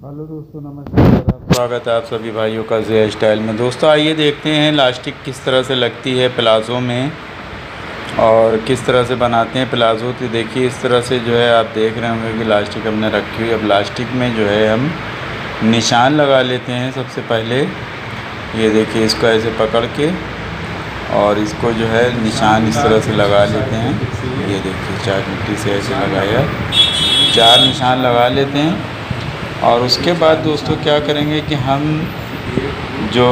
Hello दोस्तों, नमस्कार। स्वागत है आप सभी भाइयों का जे स्टाइल में। दोस्तों आइए देखते हैं इलास्टिक किस तरह से लगती है प्लाज़ो में और किस तरह से बनाते हैं प्लाज़ो। तो देखिए इस तरह से जो है आप देख रहे होंगे कि इलास्टिक हमने रखी हुई है। अब इलास्टिक में जो है हम निशान लगा लेते हैं। सबसे पहले ये देखिए इसको ऐसे पकड़ के और इसको जो है निशान इस तरह से लगा लेते हैं। ये देखिए चाक मिट्टी से ऐसे लगाया, 4 निशान लगा लेते हैं। और उसके बाद दोस्तों क्या करेंगे कि हम जो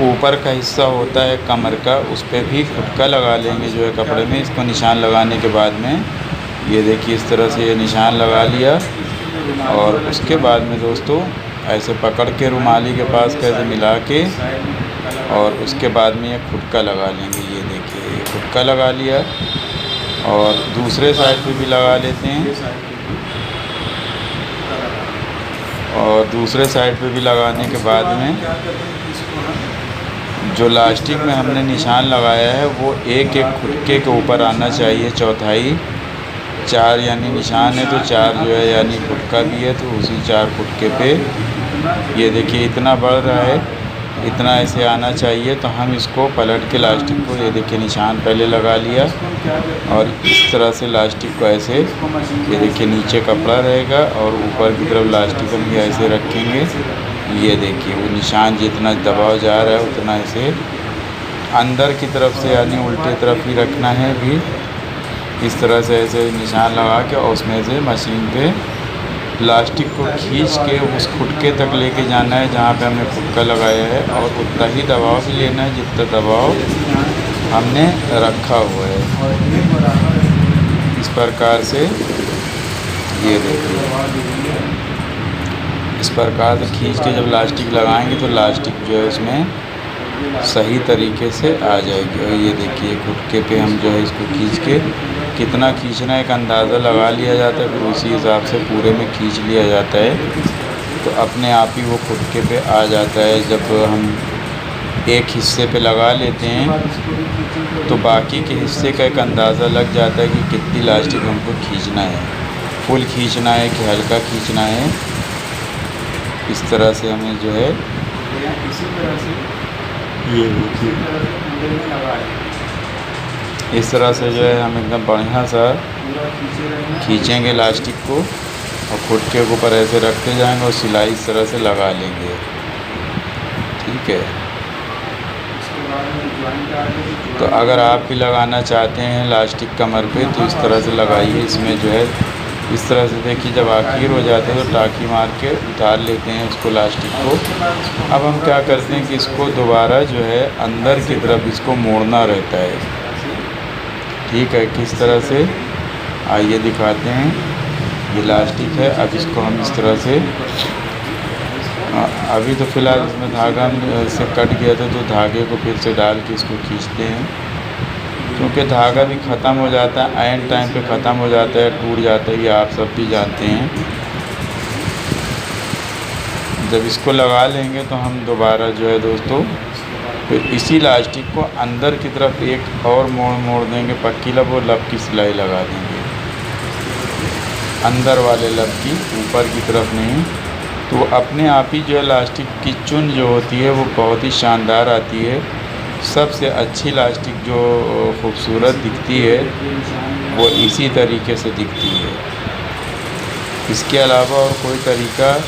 ऊपर का हिस्सा होता है कमर का, उस पर भी फुटका लगा लेंगे जो है कपड़े में। इसको निशान लगाने के बाद में ये देखिए इस तरह से ये निशान लगा लिया। और उसके बाद में दोस्तों ऐसे पकड़ के रुमाली के पास कैसे मिला के और उसके बाद में ये फुटका लगा लेंगे। ये देखिए ये फुटका लगा लिया और दूसरे साइड पे भी लगा लेते हैं। और दूसरे साइड पे भी लगाने के बाद में जो लास्टिक में हमने निशान लगाया है वो एक एक फुटके के ऊपर आना चाहिए, चौथाई। 4 यानी निशान है तो 4 जो है यानी फुटका भी है, तो उसी 4 फुटके पे ये देखिए इतना बढ़ रहा है, इतना ऐसे आना चाहिए। तो हम इसको पलट के लास्टिक को ये देखिए निशान पहले लगा लिया और इस तरह से लास्टिक को ऐसे ये देखिए नीचे कपड़ा रहेगा और ऊपर की तरफ लास्टिक हम ये ऐसे रखेंगे। ये देखिए वो निशान जितना दबाव जा रहा है उतना ऐसे अंदर की तरफ से यानी उल्टे तरफ ही रखना है। भी इस तरह से ऐसे निशान लगा के और उसमें से मशीन पे लास्टिक को खींच के उस फुटके तक लेके जाना है जहाँ पे हमने फुटका लगाया है, और उतना ही दबाव भी लेना है जितना दबाव हमने रखा हुआ है। इस प्रकार से ये देखिए इस प्रकार से खींच के जब लास्टिक लगाएंगे तो लास्टिक जो है उसमें सही तरीके से आ जाएगी। और ये देखिए फुटके पे हम जो है इसको खींच के कितना खींचना है एक अंदाज़ा लगा लिया जाता है, फिर उसी हिसाब से पूरे में खींच लिया जाता है। तो अपने आप ही वो फुटके पे आ जाता है। जब हम एक हिस्से पे लगा लेते हैं तो बाकी के हिस्से का एक अंदाज़ा लग जाता है कि कितनी लास्टिक हमको खींचना है, फुल खींचना है कि हल्का खींचना है। इस तरह से हमें जो है ये इस तरह से जो है हम एकदम बढ़िया सा खींचेंगे लास्टिक को और फुटके के ऊपर ऐसे रखते जाएंगे और सिलाई इस तरह से लगा लेंगे। ठीक है, तो अगर आप भी लगाना चाहते हैं लास्टिक कमर पे तो इस तरह से लगाइए। इसमें जो है इस तरह से देखिए जब आखिर हो जाता है तो टाँकी मार के उतार लेते हैं उसको लास्टिक को। अब हम क्या करते हैं कि इसको दोबारा जो है अंदर की तरफ इसको मोड़ना रहता है। ठीक है, किस तरह से आइए दिखाते हैं। ये लास्टिक है, अब इसको हम इस तरह से अभी तो फ़िलहाल इसमें धागा से कट गया था तो धागे को फिर से डाल के इसको खींचते हैं, क्योंकि धागा भी ख़त्म हो जाता है, एंड टाइम पे ख़त्म हो जाता है, टूट जाता है, ये आप सब भी जानते हैं। जब इसको लगा लेंगे तो हम दोबारा जो है दोस्तों फिर इसी लास्टिक को अंदर की तरफ एक और मोड़ देंगे पक्की लब, और लब की सिलाई लगा देंगे अंदर वाले लब की, ऊपर की तरफ नहीं। तो अपने आप ही जो है लास्टिक की चुन जो होती है वो बहुत ही शानदार आती है। सबसे अच्छी लास्टिक जो खूबसूरत दिखती है वो इसी तरीके से दिखती है। इसके अलावा और कोई तरीका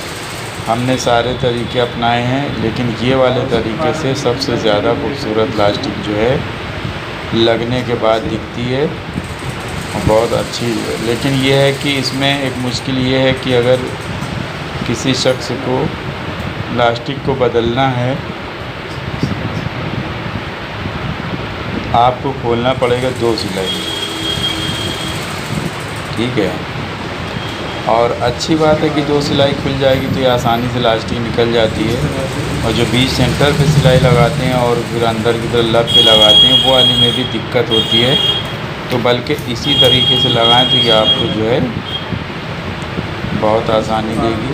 हमने सारे तरीके अपनाए हैं, लेकिन ये वाले तरीके से सबसे ज़्यादा खूबसूरत लास्टिक जो है लगने के बाद दिखती है, बहुत अच्छी। लेकिन ये है कि इसमें एक मुश्किल ये है कि अगर किसी शख्स को लास्टिक को बदलना है आपको खोलना पड़ेगा 2 सिलाई। ठीक है, और अच्छी बात है कि 2 सिलाई खुल जाएगी तो ये आसानी से लास्टिक निकल जाती है। और जो बीच सेंटर पे सिलाई लगाते हैं और फिर अंदर की तरफ लब पे लगाते हैं वो वाली में भी दिक्कत होती है। तो बल्कि इसी तरीके से लगाएं तो ये आपको जो है बहुत आसानी देगी।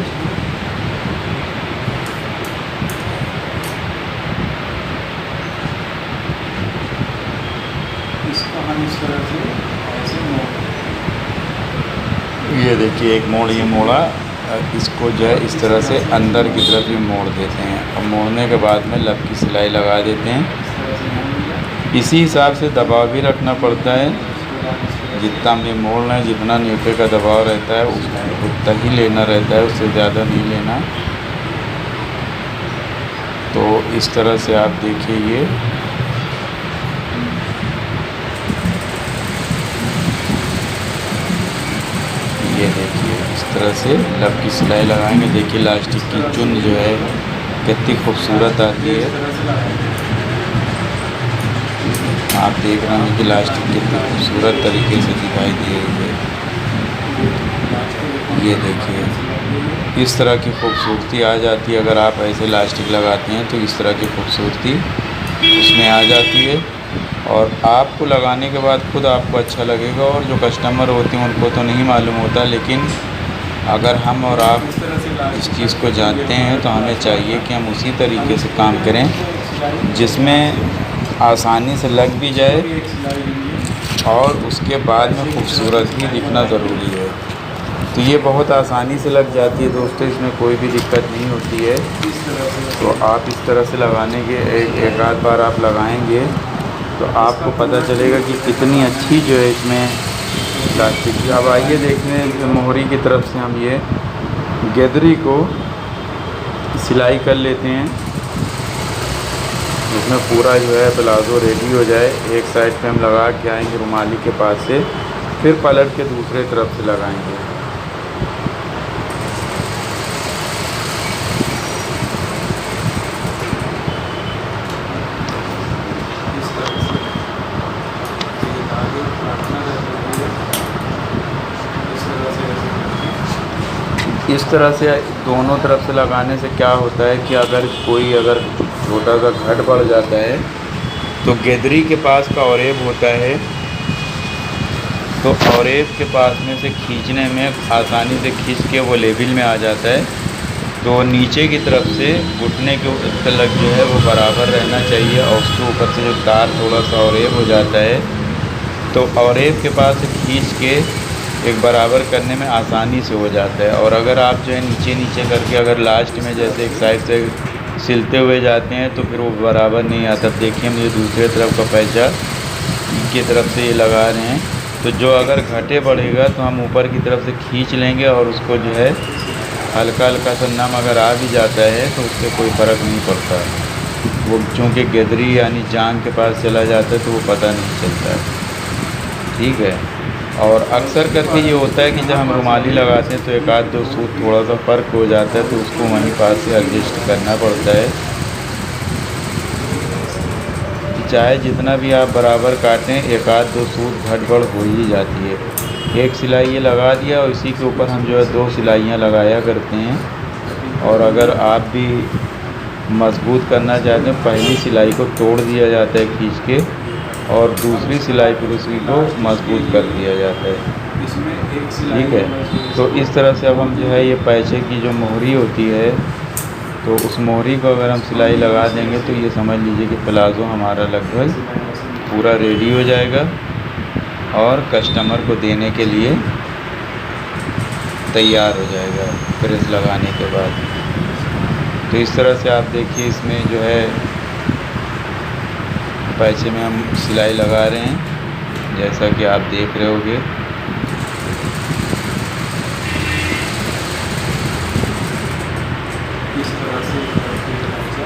इसको हम इस तरह से ऐसे ये देखिए एक मोड़ ये मोड़ा इसको जो है इस तरह से अंदर की तरफ ही मोड़ देते हैं और मोड़ने के बाद में लब की सिलाई लगा देते हैं। इसी हिसाब से दबाव भी रखना पड़ता है, जितना हमने मोड़ रहे हैं जितना नीचे का दबाव रहता है उतना ही लेना रहता है, उससे ज़्यादा नहीं लेना। तो इस तरह से आप देखिए ये देखिए इस तरह से लब की सिलाई लगाएंगे। देखिए इलास्टिक की चुन जो है कितनी खूबसूरत आती है। आप देख रहे हैं कि इलास्टिक कितनी खूबसूरत तरीके से दिखाई दे रही है। ये देखिए इस तरह की खूबसूरती आ जाती है। अगर आप ऐसे इलास्टिक लगाते हैं तो इस तरह की खूबसूरती उसमें आ जाती है और आपको लगाने के बाद खुद आपको अच्छा लगेगा। और जो कस्टमर होते हैं उनको तो नहीं मालूम होता, लेकिन अगर हम और आप इस चीज़ को जानते हैं तो हमें चाहिए कि हम उसी तरीके से काम करें जिसमें आसानी से लग भी जाए और उसके बाद में खूबसूरत भी दिखना ज़रूरी है। तो ये बहुत आसानी से लग जाती है दोस्तों, इसमें कोई भी दिक्कत नहीं होती है। तो आप इस तरह से लगाने के एक आध बार आप लगाएंगे तो आपको पता चलेगा कि कितनी अच्छी जो है इसमें प्लास्टिक की। अब आइए देखने मोहरी की तरफ से हम ये गेदरी को सिलाई कर लेते हैं, जिसमें पूरा जो है प्लाज़ो रेडी हो जाए। एक साइड पे हम लगा के आएंगे रुमाली के पास से, फिर पलट के दूसरे तरफ से लगाएंगे। इस तरह से दोनों तरफ से लगाने से क्या होता है कि अगर छोटा सा घट बढ़ जाता है तो गेदरी के पास का औरेब होता है, तो औरेब के पास में से खींचने में आसानी से खींच के वो लेवल में आ जाता है। तो नीचे की तरफ से घुटने के तलक जो है वो बराबर रहना चाहिए और उसके ऊपर से जो तार थोड़ा सा औरेब हो जाता है तो औरेब के पास से खींच के एक बराबर करने में आसानी से हो जाता है। और अगर आप जो है नीचे नीचे करके अगर लास्ट में जैसे एक साइड से सिलते हुए जाते हैं तो फिर वो बराबर नहीं आता। देखिए हम ये दूसरे तरफ का पैचा की तरफ से ये लगा रहे हैं, तो जो अगर घटे बढ़ेगा तो हम ऊपर की तरफ से खींच लेंगे और उसको जो है हल्का हल्का सा नम अगर आ भी जाता है तो उससे कोई फ़र्क नहीं पड़ता। वो चूँकि गेदरी यानी जांग के पास चला जाता है तो वो पता नहीं चलता है। ठीक है। और अक्सर करके ये होता है कि जब हम रुमाली लगाते हैं तो एक आध दो सूत थोड़ा सा फ़र्क हो जाता है तो उसको वहीं पास से एडजस्ट करना पड़ता है। चाहे जितना भी आप बराबर काटें एक आध दो सूत घट-बढ़ हो ही जाती है। एक सिलाई ये लगा दिया और इसी के ऊपर हम जो है 2 सिलाइयाँ लगाया करते हैं। और अगर आप भी मजबूत करना चाहते हैं पहली सिलाई को तोड़ दिया जाता है खींच के और दूसरी सिलाई पर उसी को मजबूत कर दिया जाता है। ठीक है। तो इस तरह से अब हम जो है ये पैचे की जो मोहरी होती है तो उस मोहरी को अगर हम सिलाई लगा देंगे तो ये समझ लीजिए कि प्लाज़ो हमारा लगभग पूरा रेडी हो जाएगा और कस्टमर को देने के लिए तैयार हो जाएगा प्रेस लगाने के बाद। तो इस तरह से आप देखिए इसमें जो है पैचे में हम सिलाई लगा रहे हैं जैसा कि आप देख रहे होंगे।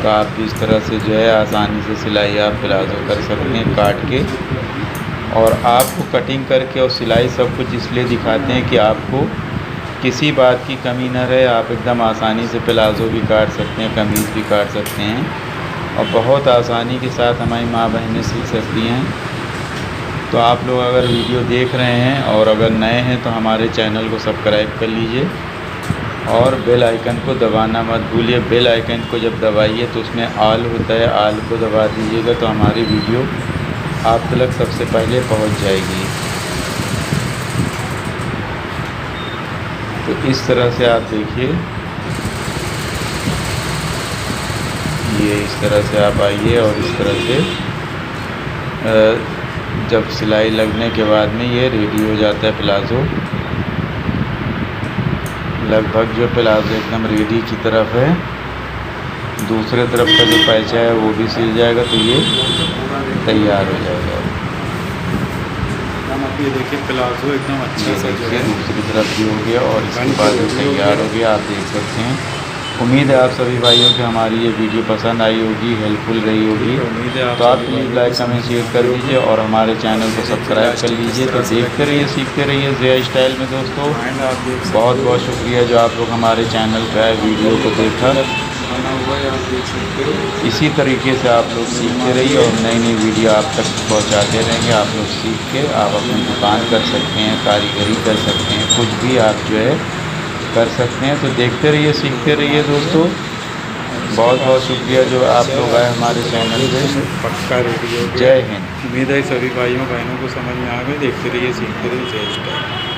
तो आप भी इस तरह से जो है आसानी से सिलाई आप प्लाज़ो कर सकते हैं काट के। और आपको कटिंग करके और सिलाई सब कुछ इसलिए दिखाते हैं कि आपको किसी बात की कमी न रहे। आप एकदम आसानी से प्लाज़ो भी काट सकते हैं, कमीज़ भी काट सकते हैं और बहुत आसानी के साथ हमारी माँ बहनें सीख सकती हैं। तो आप लोग अगर वीडियो देख रहे हैं और अगर नए हैं तो हमारे चैनल को सब्सक्राइब कर लीजिए और बेल आइकन को दबाना मत भूलिए। बेल आइकन को जब दबाइए तो उसमें ऑल होता है, ऑल को दबा दीजिएगा तो हमारी वीडियो आप तक सबसे पहले पहुंच जाएगी। तो इस तरह से आप देखिए ये इस तरह से आप आइए और इस तरह से जब सिलाई लगने के बाद में ये रेडी हो जाता है प्लाज़ो लगभग जो प्लाज़ो एकदम रेडी की तरफ है। दूसरे तरफ का जो पैचा है वो भी सिल जाएगा तो ये तैयार हो जाएगा। ये देखिए प्लाज़ो एकदम अच्छा सा जो है दूसरी तरफ भी हो गया और इसके बाद जो तैयार हो गया, आप देख सकते हैं। उम्मीद है आप सभी भाइयों को हमारी ये वीडियो पसंद आई होगी, हेल्पफुल रही होगी। तो आप प्लीज़ लाइक कमेंट शेयर कर दीजिए और हमारे चैनल को सब्सक्राइब कर लीजिए। तो देखते रहिए, सीखते रहिए ज़िया स्टाइल में दोस्तों। बहुत बहुत शुक्रिया जो आप लोग हमारे चैनल पर वीडियो को देखा। इसी तरीके से आप लोग सीखते रहिए और नई नई वीडियो आप तक पहुंचाते रहेंगे। आप लोग सीख के आप अपनी दुकान कर सकते हैं, कारीगरी कर सकते हैं, कुछ भी आप जो है कर सकते हैं। तो देखते रहिए, सीखते रहिए दोस्तों। बहुत बहुत शुक्रिया जो आप लोग आए हमारे चैनल पे। पक्का रेडी हो गया। जय हिंद। उम्मीद है सभी भाइयों बहनों को समझ में आ गए। देखते रहिए, सीखते रहिए। जय स्टाइल।